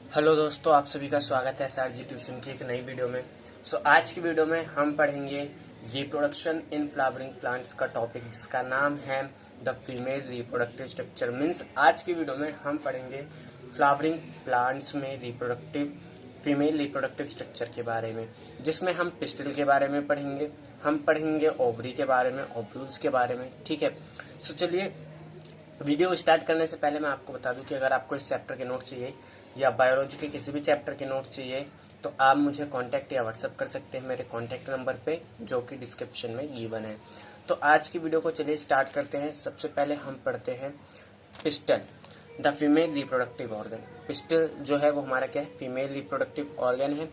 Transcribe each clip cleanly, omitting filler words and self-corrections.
Hello दोस्तों, आप सभी का स्वागत है एसआरजी ट्यूशन की एक नई वीडियो में। आज की वीडियो में हम पढ़ेंगे रिप्रोडक्शन इन फ्लावरिंग प्लांट्स का टॉपिक, जिसका नाम है the female reproductive structure. Means आज की वीडियो में हम पढ़ेंगे फ्लावरिंग प्लांट्स में फीमेल रिप्रोडक्टिव स्ट्रक्चर के बारे में, जिसमें हम पिस्टिल के बारे में पढ़ेंगे, हम पढ़ेंगे ओवरी के बारे में, ओव्यूल्स के बारे में। ठीक है, चलिए वीडियो स्टार्ट करने से पहले मैं आपको बता दूं कि अगर आपको इस चैप्टर के नोट चाहिए या बायोलॉजी के किसी भी चैप्टर के नोट चाहिए तो आप मुझे कांटेक्ट या व्हाट्सअप कर सकते हैं मेरे कांटेक्ट नंबर पे, जो कि डिस्क्रिप्शन में गिवन है। तो आज की वीडियो को चलिए स्टार्ट करते हैं। सबसे पहले हम पढ़ते हैं pistol, the female reproductive organ. Pistol जो है वो हमारा क्या है, फीमेल रिप्रोडक्टिव ऑर्गन है।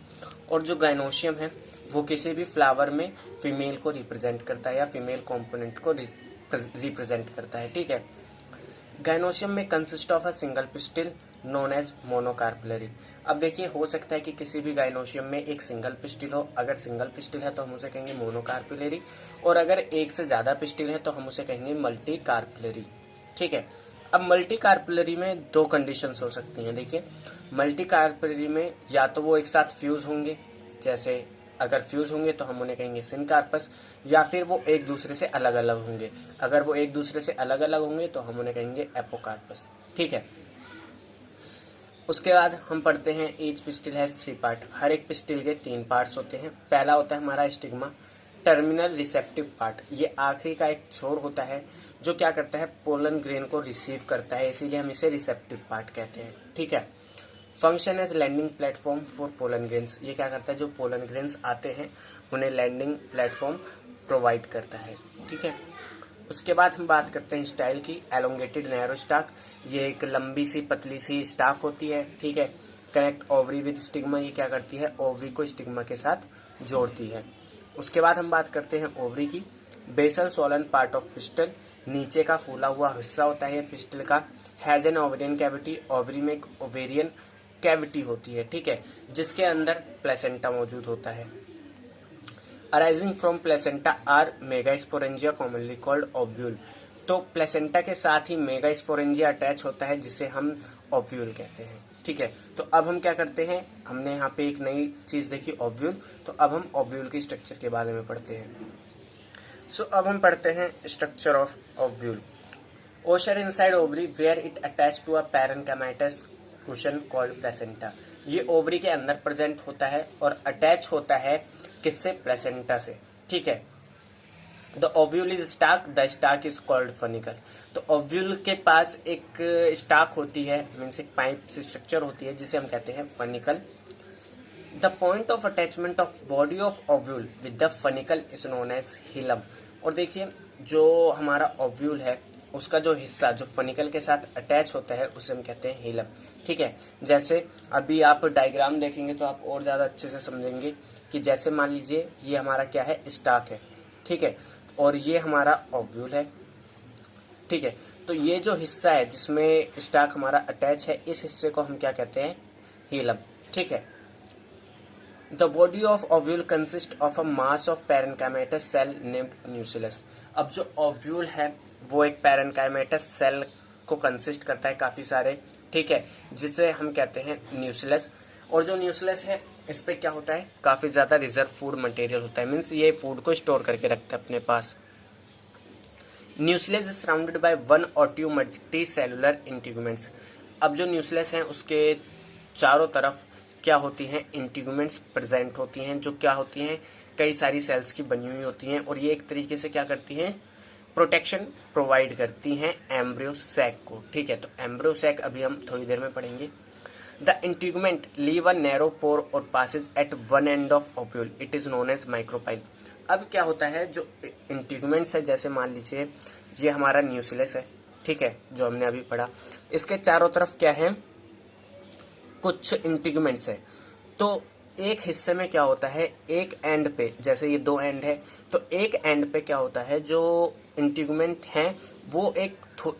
और जो गाइनोशियम है वो किसी भी फ्लावर में फीमेल को रिप्रेजेंट करता है या फीमेल कॉम्पोनेंट को रिप्रेजेंट करता है। ठीक है, गाइनोशियम में consist of a single pistil known as monocarpellary. अब देखिए, हो सकता है कि किसी भी गाइनोशियम में एक सिंगल पिस्टिल हो। अगर सिंगल पिस्टिल है तो हम उसे कहेंगे मोनोकार्पुलरी, और अगर एक से ज़्यादा पिस्टिल है तो हम उसे कहेंगे मल्टी कार्पुलरी। ठीक है, अब मल्टी कार्पुलरी में दो कंडीशंस हो सकती हैं। देखिए, मल्टी कार्पुलरी में या तो वो एक साथ फ्यूज होंगे, जैसे अगर फ्यूज होंगे तो हम उन्हें कहेंगे सिनकार्पस, या फिर वो एक दूसरे से अलग अलग होंगे। अगर वो एक दूसरे से अलग अलग होंगे तो हम उन्हें कहेंगे एपोकार्पस। ठीक है, उसके बाद हम पढ़ते हैं ईच पिस्टिल हैज 3 पार्ट। हर एक पिस्टिल के 3 पार्ट्स होते हैं। पहला होता है हमारा स्टिग्मा, टर्मिनल रिसेप्टिव पार्ट। ये आखिरी का एक छोर होता है जो क्या करता है, पोलन ग्रेन को रिसीव करता है, इसीलिए हम इसे रिसेप्टिव पार्ट कहते हैं। ठीक है, function as landing platform for pollen grains. ये क्या करता है, जो पोलन ग्रेन्स आते हैं उन्हें लैंडिंग प्लेटफॉर्म प्रोवाइड करता है। ठीक है, उसके बाद हम बात करते हैं स्टाइल की। एलोंगेटेड नैरो स्टाक, ये एक लंबी सी पतली सी स्टाक होती है। ठीक है, कनेक्ट ओवरी विद स्टिग्मा, ये क्या करती है, ओवरी को स्टिग्मा के साथ जोड़ती है। उसके बाद हम बात करते हैं ओवरी की। Basal swollen part of pistil, नीचे का फूला हुआ हिस्सा होता है पिस्टल का। Has an ovarian cavity, ovary में एक ओवेरियन कैविटी होती है। ठीक है, जिसके अंदर प्लेसेंटा मौजूद होता है। Arising from placenta are megasporangia commonly called ovule. तो प्लेसेंटा के साथ ही मेगास्पोरेंजिया अटैच होता है, जिसे हम ओव्यूल कहते हैं। ठीक है, तो अब हम क्या करते हैं, हमने यहाँ पे एक नई चीज देखी ओव्यूल, तो अब हम ओव्यूल की स्ट्रक्चर के बारे में पढ़ते हैं। अब हम पढ़ते हैं structure of ovule. Occur inside ovary where it attach to a parenchymatous cushion called placenta. ये ओवरी के अंदर प्रेजेंट होता है और अटैच होता है किससे, प्लेसेंटा से। ठीक है, the ovule is stock, the stock is called funicle. तो ओव्यूल के पास एक स्टाक होती है, मीन्स एक पाइप से स्ट्रक्चर होती है, जिसे हम कहते हैं funicle. The point of attachment of body of ovule with the funicle is known as hilum. और देखिए, जो हमारा ओव्यूल है उसका जो हिस्सा जो फनिकल के साथ अटैच होता है उसे हम कहते हैं हिलम। ठीक है, जैसे अभी आप डायग्राम देखेंगे तो आप और ज़्यादा अच्छे से समझेंगे कि जैसे मान लीजिए ये हमारा क्या है, स्टाक है। ठीक है, और ये हमारा ओव्यूल है। ठीक है, तो ये जो हिस्सा है जिसमें स्टाक हमारा अटैच है, इस हिस्से को हम क्या कहते हैं, हिलम। ठीक है, the body of ovule consist of a mass of parenchymatous cell named nucellus. अब जो ओव्यूल है वो एक पैरेन्काइमेटस सेल को कंसिस्ट करता है, काफ़ी सारे। ठीक है, जिसे हम कहते हैं न्यूसिलस। और जो न्यूसिलस है इस पे क्या होता है, काफ़ी ज़्यादा रिजर्व फूड मटेरियल होता है, मीन्स ये फूड को स्टोर करके रखता है अपने पास। न्यूसिलस इज सराउंडेड बाय 1 और 2 मल्टी सेलुलर इंटीग्यूमेंट्स। अब जो न्यूसिलस हैं उसके चारों तरफ क्या होती हैं, इंटीग्यूमेंट्स प्रेजेंट होती हैं, जो क्या होती हैं, कई सारी सेल्स की बनी हुई होती हैं, और ये एक तरीके से क्या करती हैं, प्रोटेक्शन प्रोवाइड करती हैं एम्ब्रियो सैक को। ठीक है, तो एम्ब्रियो सैक अभी हम थोड़ी देर में पढ़ेंगे। The integument leave a narrow pore और passage at one end of ovule, it is known as micropyle. अब क्या होता है, जो इंटीग्यूमेंट्स है, जैसे मान लीजिए ये हमारा न्यूसिलस है। ठीक है, जो हमने अभी पढ़ा, इसके चारों तरफ क्या है, कुछ इंटीग्यूमेंट्स है। तो एक हिस्से में क्या होता है, एक एंड पे, जैसे ये 2 एंड है, तो एक एंड पे क्या होता है, जो इंटीग्यूमेंट है वो एक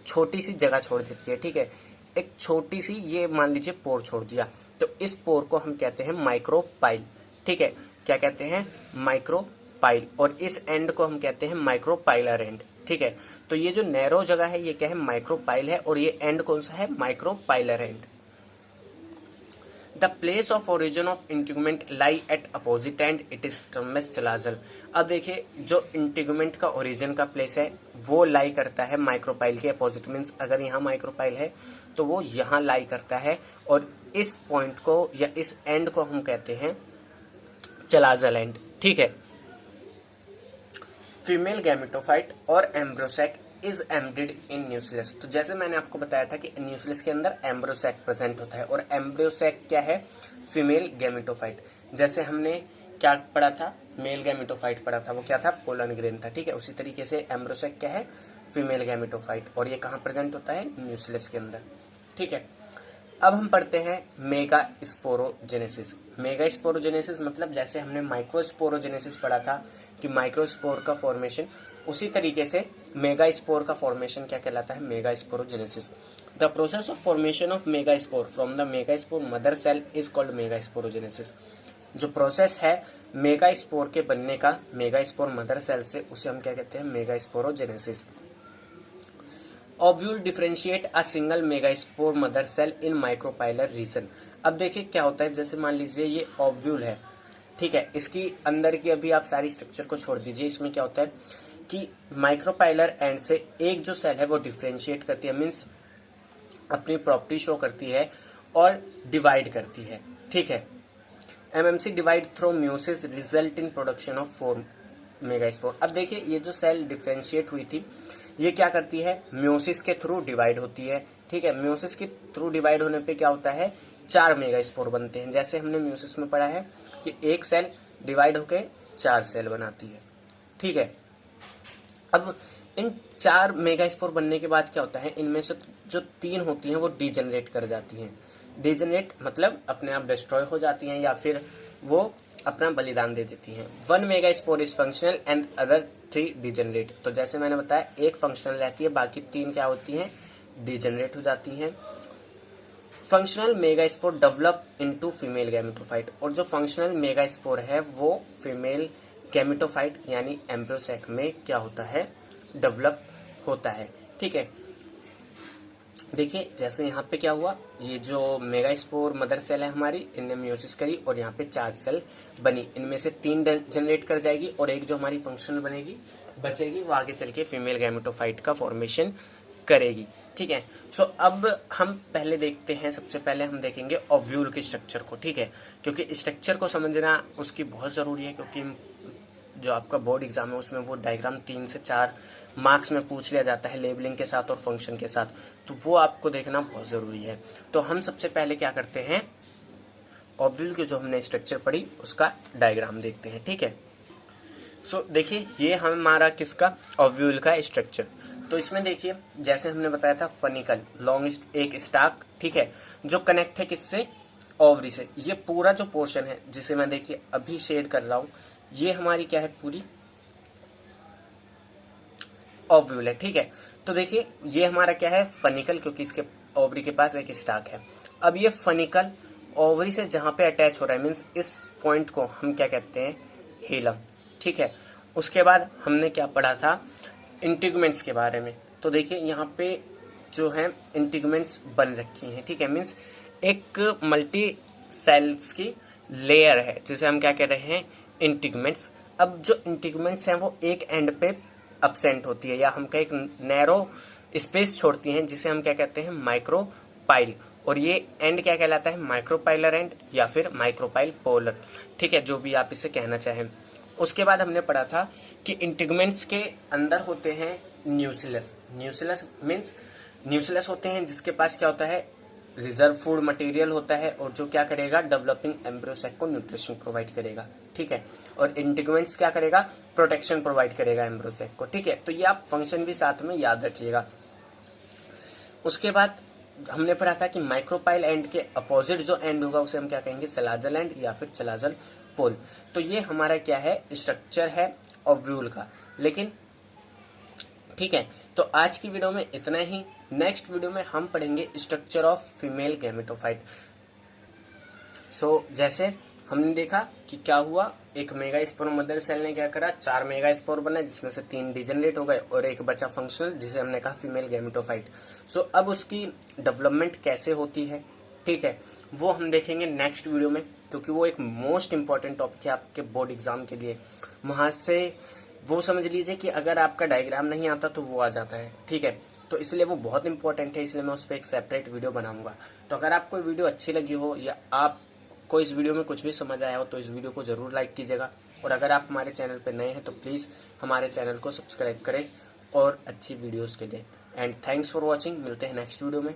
छोटी सी जगह छोड़ देती है। ठीक है, एक छोटी सी, ये मान लीजिए पोर छोड़ दिया, तो इस पोर को हम कहते हैं माइक्रोपाइल। ठीक है, क्या कहते हैं, माइक्रोपाइल। और इस एंड को हम कहते हैं माइक्रोपाइलर एंड। ठीक है, तो ये जो नैरो जगह है ये क्या है, माइक्रोपाइल है, और ये एंड कौन सा है, micropylar end. The place of origin of integument lie at opposite end it is termed as chalazal. अब देखिए जो इंटीग्यूमेंट का ओरिजिन का प्लेस है वो लाई करता है माइक्रोपाइल के अपोजिट, मीन्स अगर यहाँ माइक्रोपाइल है तो वो यहाँ लाई करता है, और इस पॉइंट को या इस एंड को हम कहते हैं चलाजल एंड। ठीक है। फीमेल गैमेटोफाइट और एम्ब्रोसैक इज एम्ब्रिड इन न्यूक्लियस। तो जैसे मैंने आपको बताया था कि न्यूक्लियस के अंदर एम्ब्रोसैक प्रेजेंट होता है, और एम्ब्रोसैक क्या है? Female gametophyte. जैसे हमने क्या पढ़ा था? मेल गैमेटोफाइट पढ़ा था, वो क्या था? पोलन ग्रेन था। ठीक है। उसी तरीके से एम्ब्रोसैक क्या है? फीमेल गैमेटोफाइट, और ये कहाँ प्रेजेंट होता है? न्यूक्लियस के अंदर। ठीक है। अब हम पढ़ते हैं मेगा स्पोरोजेनेसिस। मेगा स्पोरोजेनेसिस मतलब जैसे हमने माइक्रोस्पोरोजेनेसिस पढ़ा था कि माइक्रोस्पोर का फॉर्मेशन, उसी तरीके से मेगा स्पोर का फॉर्मेशन क्या कहलाता है? Megasporogenesis. The process of formation of megaspore from the megaspore mother cell is called megasporogenesis. जो प्रोसेस है मेगा स्पोर के बनने का मेगा स्पोर मदर सेल से, उसे हम क्या कहते हैं? Megasporogenesis. Ovule differentiate a single megaspore mother cell in micropylar region. अब देखिए क्या होता है, जैसे मान लीजिए ये ओव्यूल है। ठीक है। इसकी अंदर की अभी आप सारी स्ट्रक्चर को छोड़ दीजिए। इसमें क्या होता है कि माइक्रोपाइलर एंड से एक जो सेल है वो डिफरेंशिएट करती है, मीन्स अपनी प्रॉपर्टी शो करती है और डिवाइड करती है। ठीक है। MMC divide through meiosis result in production of 4 megaspore. अब देखिए ये जो सेल डिफरेंशिएट हुई थी ये क्या करती है? म्योसिस के थ्रू डिवाइड होती है। ठीक है। म्योसिस के थ्रू डिवाइड होने पे क्या होता है? 4 मेगास्पोर बनते हैं। जैसे हमने म्योसिस में पढ़ा है कि एक सेल डिवाइड होकर 4 सेल बनाती है। ठीक है। अब इन 4 मेगास्पोर बनने के बाद क्या होता है? इनमें से जो 3 होती हैं वो डीजनरेट कर जाती हैं। डीजनरेट मतलब अपने आप डिस्ट्रॉय हो जाती हैं या फिर वो अपना बलिदान दे देती हैं। 1 megaspore is functional and other 3 degenerate. तो जैसे मैंने बताया एक फंक्शनल रहती है, बाकी 3 क्या होती हैं? डिजनरेट हो जाती हैं। Functional megaspore develop into female gametophyte, और जो फंक्शनल मेगास्पोर है वो फीमेल गैमेटोफाइट यानी एम्ब्रोसैक में क्या होता है? डेवलप होता है। ठीक है। देखिए जैसे यहाँ पे क्या हुआ, ये जो मेगास्पोर मदर सेल है हमारी, इनने म्योसिस करी और यहाँ पे 4 सेल बनी। इनमें से 3 जनरेट कर जाएगी और एक जो हमारी फंक्शनल बनेगी बचेगी, वो आगे चल के फीमेल गैमेटोफाइट का फॉर्मेशन करेगी। ठीक है। सो अब हम पहले देखते हैं, सबसे पहले हम देखेंगे ओव्यूल के स्ट्रक्चर को। ठीक है। क्योंकि स्ट्रक्चर को समझना उसकी बहुत ज़रूरी है, क्योंकि जो आपका बोर्ड एग्जाम है उसमें वो डायग्राम 3 से 4 मार्क्स में पूछ लिया जाता है, लेबलिंग के साथ और फंक्शन के साथ, तो वो आपको देखना बहुत ज़रूरी है। तो हम सबसे पहले क्या करते हैं? ओव्यूल की जो हमने स्ट्रक्चर पढ़ी उसका डायग्राम देखते हैं। ठीक है। सो देखिए ये हमारा किसका? ओव्यूल का स्ट्रक्चर। तो इसमें देखिए जैसे हमने बताया था फनिकल लॉन्ग एक स्टाक, ठीक है, जो कनेक्ट है किससे? ओवरी से। ये पूरा जो पोर्शन है जिसे मैं देखिए अभी शेड कर रहा हूं, ये हमारी क्या है? पूरी ओव्यूल है। ठीक है। तो देखिए ये हमारा क्या है? फनिकल, क्योंकि इसके ओवरी के पास एक स्टाक है। अब ये फनिकल ओवरी से जहां पे अटैच हो रहा है, मीन्स इस पॉइंट को हम क्या कहते हैं? हीलम। ठीक है। उसके बाद हमने क्या पढ़ा था? इंटीग्यूमेंट्स के बारे में। तो देखिए यहाँ पे जो है इंटीग्यूमेंट्स बन रखी हैं। ठीक है। मीन्स एक मल्टी सेल्स की लेयर है जिसे हम क्या कह रहे हैं? इंटीग्यूमेंट्स। अब जो इंटीग्यूमेंट्स हैं वो एक एंड पे अब्सेंट होती है, या हम एक नैरो स्पेस छोड़ती हैं जिसे हम क्या कहते हैं? माइक्रोपाइल। और ये एंड क्या कहलाता है? माइक्रोपाइलर एंड या फिर माइक्रोपाइल पोलर। ठीक है, जो भी आप इसे कहना चाहें। उसके बाद हमने पढ़ा था कि इंटीग्यूमेंट्स के अंदर होते हैं न्यूक्लियस। न्यूक्लियस मीन्स न्यूक्लियस होते हैं जिसके पास क्या होता है? रिजर्व फूड मटेरियल होता है, और जो क्या करेगा? डेवलपिंग एम्ब्रियोसैक को न्यूट्रिशन प्रोवाइड करेगा। ठीक है। और इंटीग्यूमेंट्स क्या करेगा? प्रोटेक्शन प्रोवाइड करेगा एम्ब्रियोसैक को। ठीक है। तो ये आप फंक्शन भी साथ में याद रखिएगा। उसके बाद हमने पढ़ा था कि माइक्रोपाइल एंड के अपोजिट जो एंड होगा उसे हम क्या कहेंगे? चलाजल एंड या फिर चलाजल पोल। तो ये हमारा क्या है? स्ट्रक्चर है ओव्यूल का। लेकिन ठीक है, तो आज की वीडियो में इतना ही। नेक्स्ट वीडियो में हम पढ़ेंगे स्ट्रक्चर ऑफ फीमेल गैमेटोफाइट। सो जैसे हमने देखा कि क्या हुआ, एक मेगास्पोर मदर सेल ने क्या करा? 4 मेगास्पोर बना जिसमें से 3 डिजनरेट हो गए और एक बचा फंक्शनल जिसे हमने कहा फीमेल गैमेटोफाइट। सो अब उसकी डेवलपमेंट कैसे होती है ठीक है, वो हम देखेंगे नेक्स्ट वीडियो में, क्योंकि वो एक मोस्ट इंपॉर्टेंट टॉपिक है आपके बोर्ड एग्जाम के लिए। वहाँ से वो समझ लीजिए कि अगर आपका डायग्राम नहीं आता तो वो आ जाता है, ठीक है। तो इसलिए वो बहुत इंपॉर्टेंट है, इसलिए मैं उस पर एक सेपरेट वीडियो बनाऊंगा। तो अगर आपको वीडियो अच्छी लगी हो या आपको इस वीडियो में कुछ भी समझ आया हो तो इस वीडियो को ज़रूर लाइक कीजिएगा। और अगर आप हमारे चैनल पर नए हैं तो प्लीज़ हमारे चैनल को सब्सक्राइब करें और अच्छी वीडियोज़ के लिए। And thanks for watching. मिलते हैं नेक्स्ट वीडियो में।